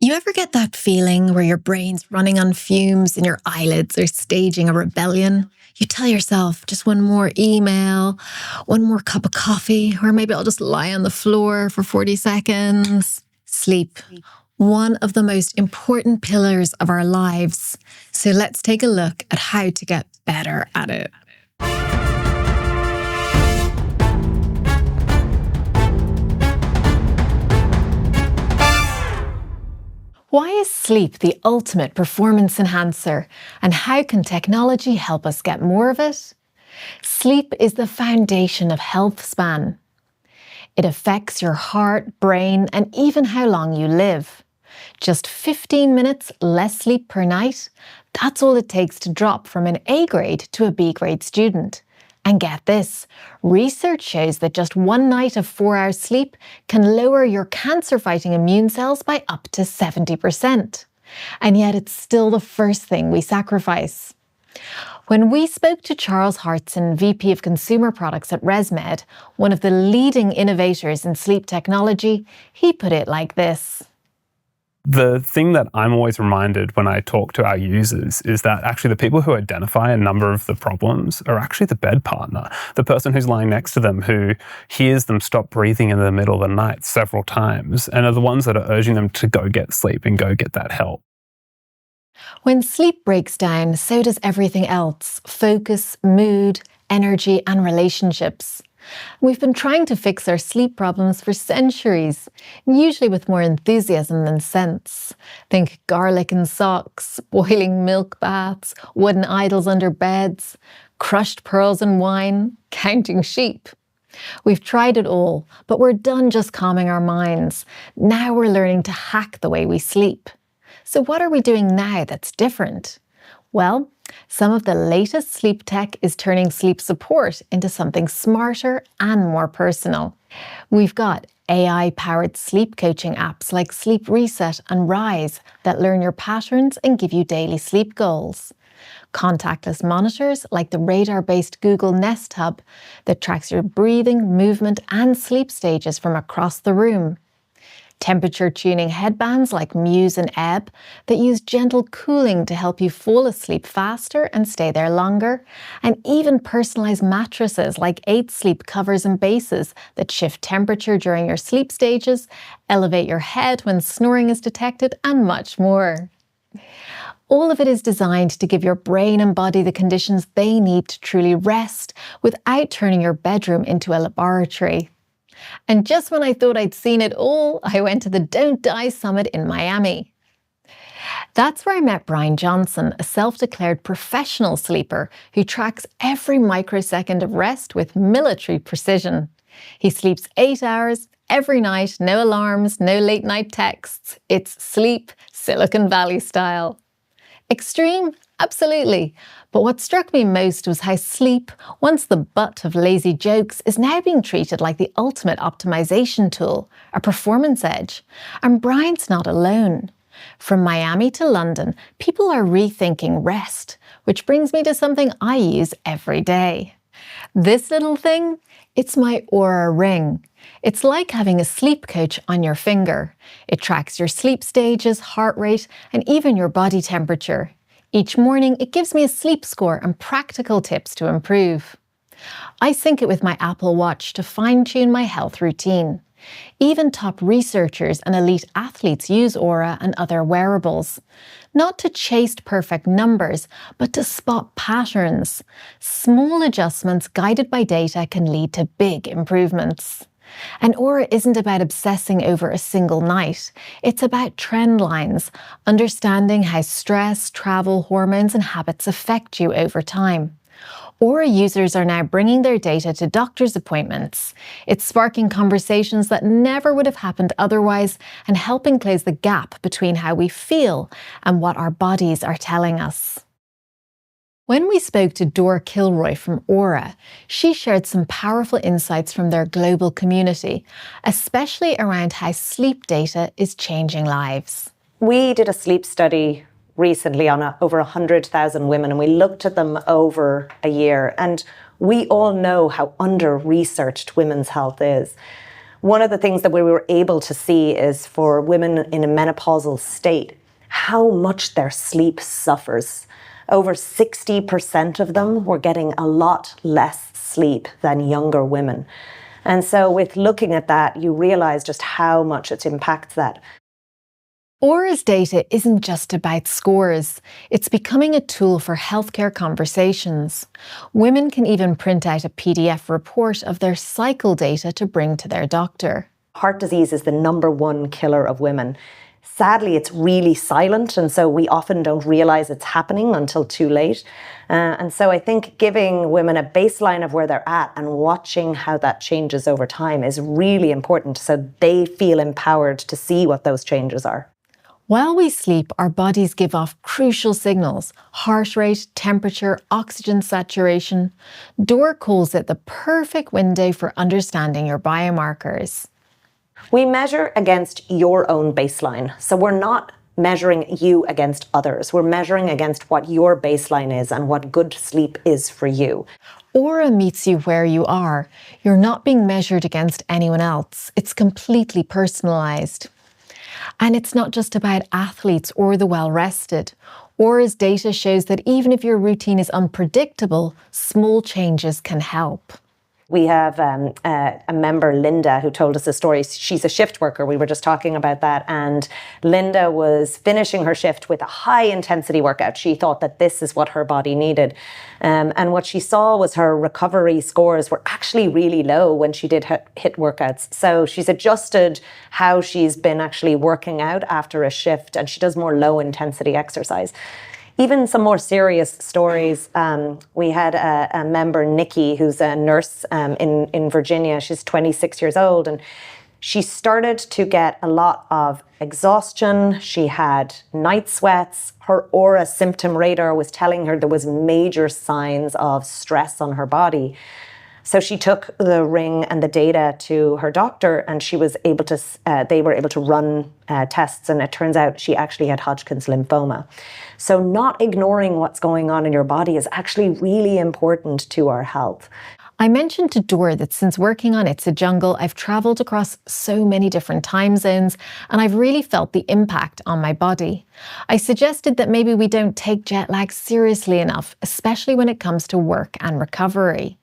You ever get that feeling where your brain's running on fumes and your eyelids are staging a rebellion? You tell yourself just one more email, one more cup of coffee, or maybe I'll just lie on the floor for 40 seconds. Sleep, one of the most important pillars of our lives. So let's take a look at how to get better at it. Why is sleep the ultimate performance enhancer, and how can technology help us get more of it? Sleep is the foundation of health span. It affects your heart, brain, and even how long you live. Just 15 minutes less sleep per night, that's all it takes to drop from an A grade to a B grade student. And get this, research shows that just one night of 4 hours sleep can lower your cancer-fighting immune cells by up to 70%. And yet it's still the first thing we sacrifice. When we spoke to Charles Hartson, VP of Consumer Products at Resmed, one of the leading innovators in sleep technology, he put it like this. The thing that I'm always reminded when I talk to our users is that actually the people who identify a number of the problems are actually the bed partner, the person who's lying next to them who hears them stop breathing in the middle of the night several times and are the ones that are urging them to go get sleep and go get that help. When sleep breaks down, so does everything else: focus, mood, energy, and relationships. We've been trying to fix our sleep problems for centuries, usually with more enthusiasm than sense. Think garlic in socks, boiling milk baths, wooden idols under beds, crushed pearls in wine, counting sheep. We've tried it all, but we're done just calming our minds. Now we're learning to hack the way we sleep. So what are we doing now that's different? Well, some of the latest sleep tech is turning sleep support into something smarter and more personal. We've got AI-powered sleep coaching apps like Sleep Reset and Rise that learn your patterns and give you daily sleep goals. Contactless monitors like the radar-based Google Nest Hub that tracks your breathing, movement, and sleep stages from across the room. Temperature tuning headbands like Muse and Ebb that use gentle cooling to help you fall asleep faster and stay there longer, and even personalized mattresses like 8 sleep covers and bases that shift temperature during your sleep stages, elevate your head when snoring is detected, and much more. All of it is designed to give your brain and body the conditions they need to truly rest without turning your bedroom into a laboratory. And just when I thought I'd seen it all, I went to the Don't Die Summit in Miami. That's where I met Brian Johnson, a self-declared professional sleeper who tracks every microsecond of rest with military precision. He sleeps 8 hours every night, no alarms, no late night texts. It's sleep Silicon Valley style. Extreme? Absolutely. But what struck me most was how sleep, once the butt of lazy jokes, is now being treated like the ultimate optimization tool, a performance edge. And Brian's not alone. From Miami to London, people are rethinking rest, which brings me to something I use every day. This little thing, it's my Oura ring. It's like having a sleep coach on your finger. It tracks your sleep stages, heart rate, and even your body temperature. Each morning, it gives me a sleep score and practical tips to improve. I sync it with my Apple Watch to fine-tune my health routine. Even top researchers and elite athletes use Oura and other wearables. Not to chase perfect numbers, but to spot patterns. Small adjustments guided by data can lead to big improvements. And Oura isn't about obsessing over a single night. It's about trend lines, understanding how stress, travel, hormones, and habits affect you over time. Oura users are now bringing their data to doctor's appointments. It's sparking conversations that never would have happened otherwise and helping close the gap between how we feel and what our bodies are telling us. When we spoke to Dor Kilroy from Oura, she shared some powerful insights from their global community, especially around how sleep data is changing lives. We did a sleep study recently on over 100,000 women, and we looked at them over a year. And we all know how under-researched women's health is. one of the things that we were able to see is for women in a menopausal state, how much their sleep suffers. Over 60% of them were getting a lot less sleep than younger women. And so with looking at that, you realize just how much it impacts that. Oura's data isn't just about scores. It's becoming a tool for healthcare conversations. Women can even print out a PDF report of their cycle data to bring to their doctor. Heart disease is the #1 killer of women. Sadly, it's really silent, and so we often don't realize it's happening until too late. And so I think giving women a baseline of where they're at and watching how that changes over time is really important so they feel empowered to see what those changes are. While we sleep, our bodies give off crucial signals: heart rate, temperature, oxygen saturation. Dor calls it the perfect window for understanding your biomarkers. We measure against your own baseline. So we're not measuring you against others. We're measuring against what your baseline is and what good sleep is for you. Oura meets you where you are. You're not being measured against anyone else. It's completely personalized. And it's not just about athletes or the well-rested. Oura's data shows that even if your routine is unpredictable, small changes can help. We have a member, Linda, who told us a story. She's a shift worker. We were just talking about that. And Linda was finishing her shift with a high intensity workout. She thought that this is what her body needed. And what she saw was her recovery scores were actually really low when she did hit workouts. So she's adjusted how she's been actually working out after a shift, and she does more low intensity exercise. Even some more serious stories. We had a member, Nikki, who's a nurse in Virginia. She's 26 years old, and she started to get a lot of exhaustion. She had night sweats. Her Oura symptom radar was telling her there was major signs of stress on her body. So she took the ring and the data to her doctor, and she was able to. They were able to run tests, and it turns out she actually had Hodgkin's lymphoma. So not ignoring what's going on in your body is actually really important to our health. I mentioned to Dor that since working on It's a Jungle, I've travelled across so many different time zones, and I've really felt the impact on my body. I suggested that maybe we don't take jet lag seriously enough, especially when it comes to work and recovery.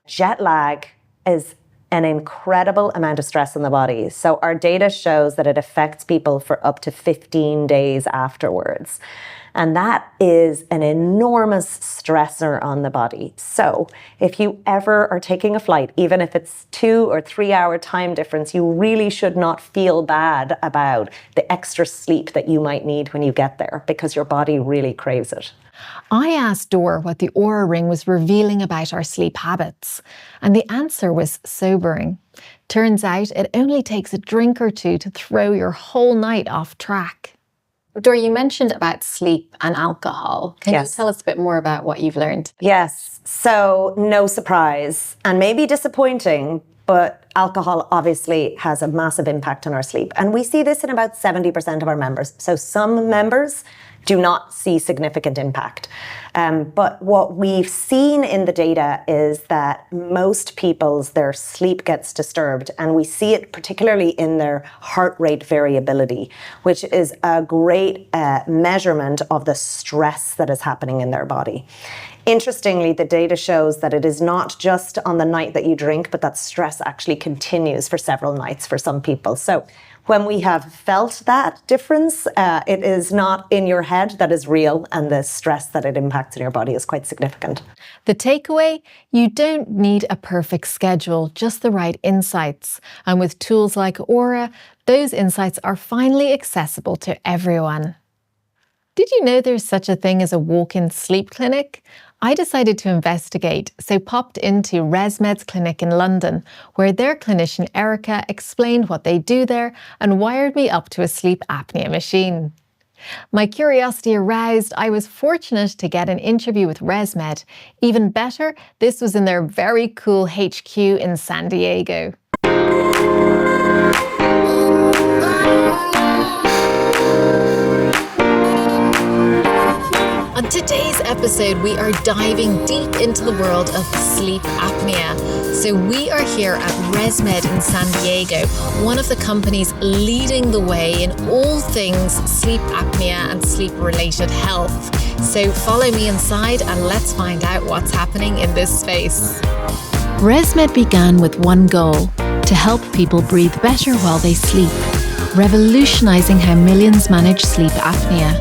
Jet lag is an incredible amount of stress in the body. So our data shows that it affects people for up to 15 days afterwards. And that is an enormous stressor on the body. So if you ever are taking a flight, even if it's 2 or 3 hour time difference, you really should not feel bad about the extra sleep that you might need when you get there, because your body really craves it. I asked Dor what the Oura ring was revealing about our sleep habits, and the answer was sobering. Turns out it only takes a drink or two to throw your whole night off track. Dor, you mentioned about sleep and alcohol. Can you tell us a bit more about what you've learned? Yes. So no surprise, and maybe disappointing, but alcohol obviously has a massive impact on our sleep. And we see this in about 70% of our members. So some members do not see significant impact. But what we've seen in the data is that most people's, their sleep gets disturbed, and we see it particularly in their heart rate variability, which is a great measurement of the stress that is happening in their body. Interestingly, the data shows that it is not just on the night that you drink, but that stress actually continues for several nights for some people. So when we have felt that difference, it is not in your head, that is real, and the stress that it impacts in your body is quite significant. The takeaway: you don't need a perfect schedule, just the right insights. And with tools like Oura, those insights are finally accessible to everyone. Did you know there's such a thing as a walk-in sleep clinic? I decided to investigate, so popped into Resmed's clinic in London, where their clinician Erica explained what they do there and wired me up to a sleep apnea machine. My curiosity aroused, I was fortunate to get an interview with Resmed. Even better, this was in their very cool HQ in San Diego. On today's episode, we are diving deep into the world of sleep apnea. So we are here at Resmed in San Diego, one of the companies leading the way in all things sleep apnea and sleep-related health. So follow me inside and let's find out what's happening in this space. Resmed began with one goal: to help people breathe better while they sleep, revolutionizing how millions manage sleep apnea.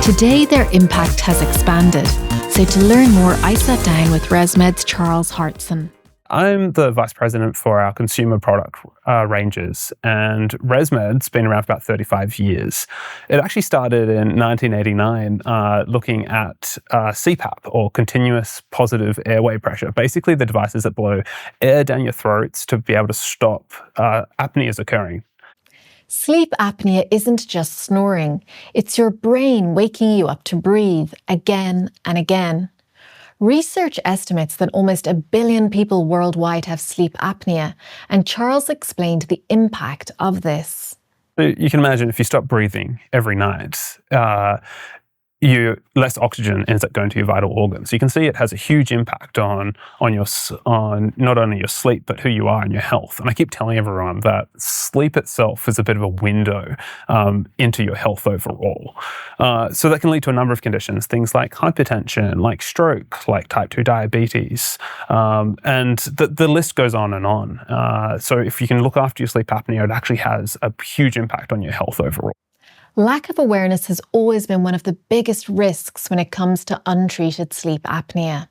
Today, their impact has expanded. So to learn more, I sat down with Resmed's Charles Hartson. I'm the vice president for our consumer product ranges, and Resmed's been around for about 35 years. It actually started in 1989 looking at CPAP, or continuous positive airway pressure, basically the devices that blow air down your throats to be able to stop apneas occurring. Sleep apnea isn't just snoring. It's your brain waking you up to breathe again and again. Research estimates that almost 1 billion people worldwide have sleep apnea, and Charles explained the impact of this. You can imagine if you stop breathing every night, less oxygen ends up going to your vital organs. You can see it has a huge impact on not only your sleep, but who you are and your health. And I keep telling everyone that sleep itself is a bit of a window into your health overall. So that can lead to a number of conditions, things like hypertension, like stroke, like type 2 diabetes, and the list goes on and on. So if you can look after your sleep apnea, it actually has a huge impact on your health overall. Lack of awareness has always been one of the biggest risks when it comes to untreated sleep apnea.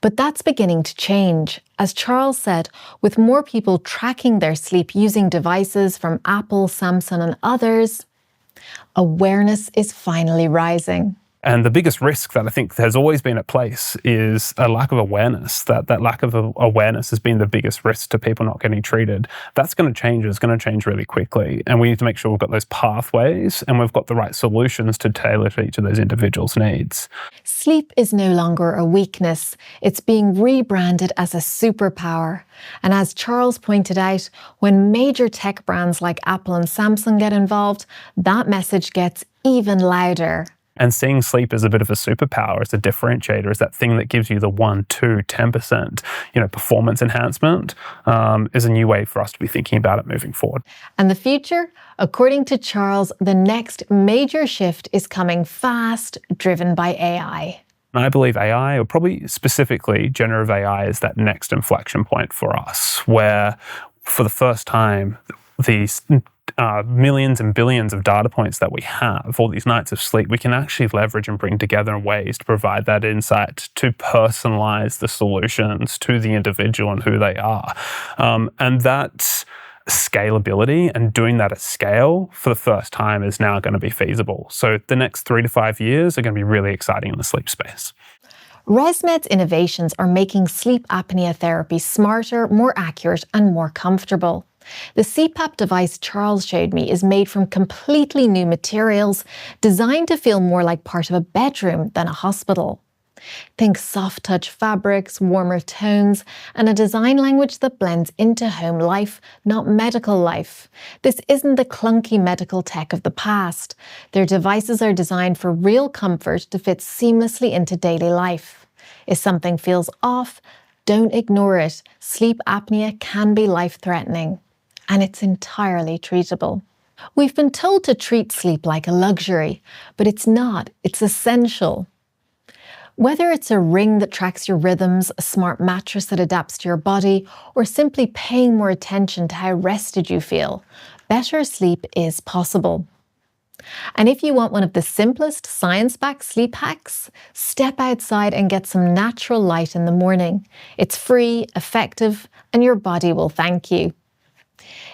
But that's beginning to change. As Charles said, with more people tracking their sleep using devices from Apple, Samsung and others, awareness is finally rising. And the biggest risk that I think has always been at place is a lack of awareness. That lack of awareness has been the biggest risk to people not getting treated. That's going to change. It's going to change really quickly. And we need to make sure we've got those pathways and we've got the right solutions to tailor to each of those individuals' needs. Sleep is no longer a weakness. It's being rebranded as a superpower. And as Charles pointed out, when major tech brands like Apple and Samsung get involved, that message gets even louder. And seeing sleep as a bit of a superpower, as a differentiator, as that thing that gives you the 1, 2, 10%, performance enhancement, is a new way for us to be thinking about it moving forward. And the future? According to Charles, the next major shift is coming fast, driven by AI. And I believe AI, or probably specifically generative AI, is that next inflection point for us, where for the first time, these millions and billions of data points that we have, all these nights of sleep, we can actually leverage and bring together in ways to provide that insight, to personalize the solutions to the individual and who they are. And that scalability and doing that at scale for the first time is now going to be feasible. So the next 3 to 5 years are going to be really exciting in the sleep space. Resmed's innovations are making sleep apnea therapy smarter, more accurate, and more comfortable. The CPAP device Charles showed me is made from completely new materials, designed to feel more like part of a bedroom than a hospital. Think soft-touch fabrics, warmer tones, and a design language that blends into home life, not medical life. This isn't the clunky medical tech of the past. Their devices are designed for real comfort to fit seamlessly into daily life. If something feels off, don't ignore it. Sleep apnea can be life-threatening, and it's entirely treatable. We've been told to treat sleep like a luxury, but it's not. It's essential. Whether it's a ring that tracks your rhythms, a smart mattress that adapts to your body, or simply paying more attention to how rested you feel, better sleep is possible. And if you want one of the simplest science-backed sleep hacks, step outside and get some natural light in the morning. It's free, effective, and your body will thank you.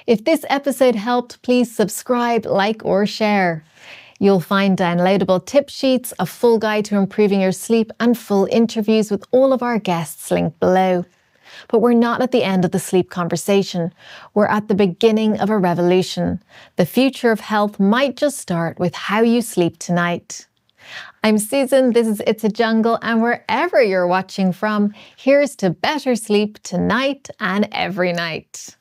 If this episode helped, please subscribe, like, or share. You'll find downloadable tip sheets, a full guide to improving your sleep, and full interviews with all of our guests linked below. But we're not at the end of the sleep conversation. We're at the beginning of a revolution. The future of health might just start with how you sleep tonight. I'm Susan, this is It's a Jungle, and wherever you're watching from, here's to better sleep tonight and every night.